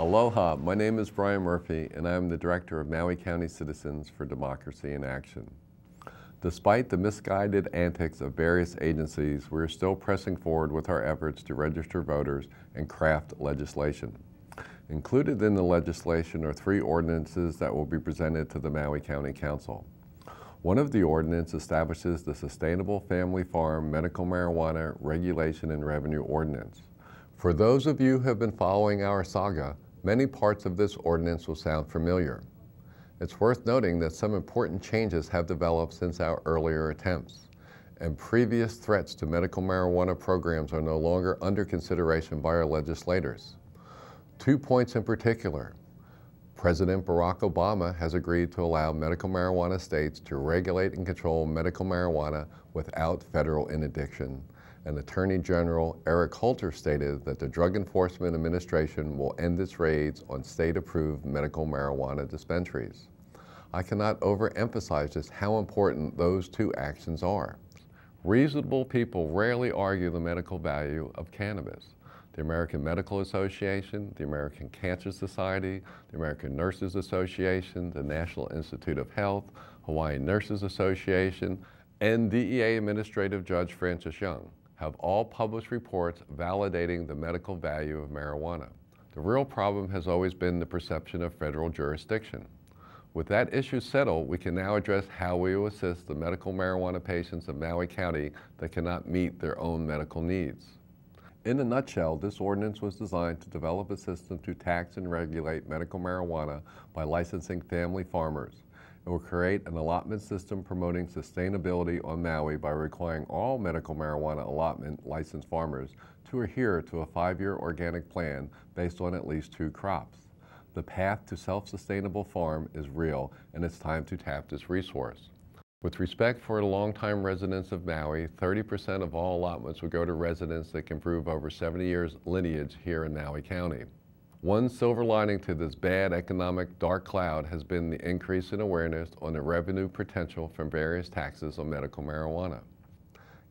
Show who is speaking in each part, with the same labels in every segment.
Speaker 1: Aloha, my name is Brian Murphy and I am the Director of Maui County Citizens for Democracy in Action. Despite the misguided antics of various agencies, we are still pressing forward with our efforts to register voters and craft legislation. Included in the legislation are 3 ordinances that will be presented to the Maui County Council. One of the ordinances establishes the Sustainable Family Farm Medical Marijuana Regulation and Revenue Ordinance. For those of you who have been following our saga, many parts of this ordinance will sound familiar. It's worth noting that some important changes have developed since our earlier attempts, and previous threats to medical marijuana programs are no longer under consideration by our legislators. 2 points in particular. President Barack Obama has agreed to allow medical marijuana states to regulate and control medical marijuana without federal interdiction. And Attorney General Eric Holder stated that the Drug Enforcement Administration will end its raids on state-approved medical marijuana dispensaries. I cannot overemphasize just how important those 2 actions are. Reasonable people rarely argue the medical value of cannabis. The American Medical Association, the American Cancer Society, the American Nurses Association, the National Institute of Health, Hawaiian Nurses Association, and DEA Administrative Judge Francis Young have all published reports validating the medical value of marijuana. The real problem has always been the perception of federal jurisdiction. With that issue settled, we can now address how we will assist the medical marijuana patients of Maui County that cannot meet their own medical needs. In a nutshell, this ordinance was designed to develop a system to tax and regulate medical marijuana by licensing family farmers. It will create an allotment system promoting sustainability on Maui by requiring all medical marijuana allotment licensed farmers to adhere to a 5-year organic plan based on at least 2 crops. The path to self-sustainable farm is real, and it's time to tap this resource. With respect for the longtime residents of Maui, 30% of all allotments would go to residents that can prove over 70 years lineage here in Maui County. One silver lining to this bad economic dark cloud has been the increase in awareness on the revenue potential from various taxes on medical marijuana.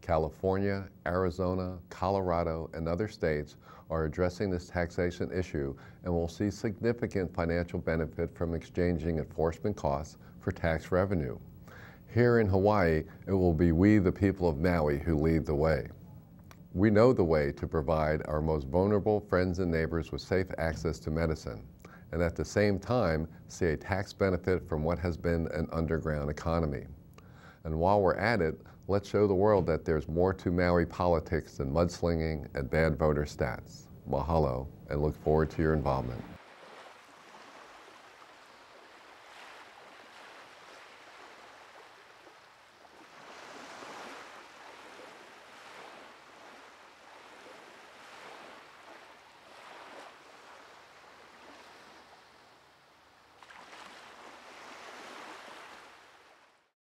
Speaker 1: California, Arizona, Colorado, and other states are addressing this taxation issue and will see significant financial benefit from exchanging enforcement costs for tax revenue. Here in Hawaii, it will be we, the people of Maui, who lead the way. We know the way to provide our most vulnerable friends and neighbors with safe access to medicine, and at the same time, see a tax benefit from what has been an underground economy. And while we're at it, let's show the world that there's more to Maui politics than mudslinging and bad voter stats. Mahalo, and look forward to your involvement.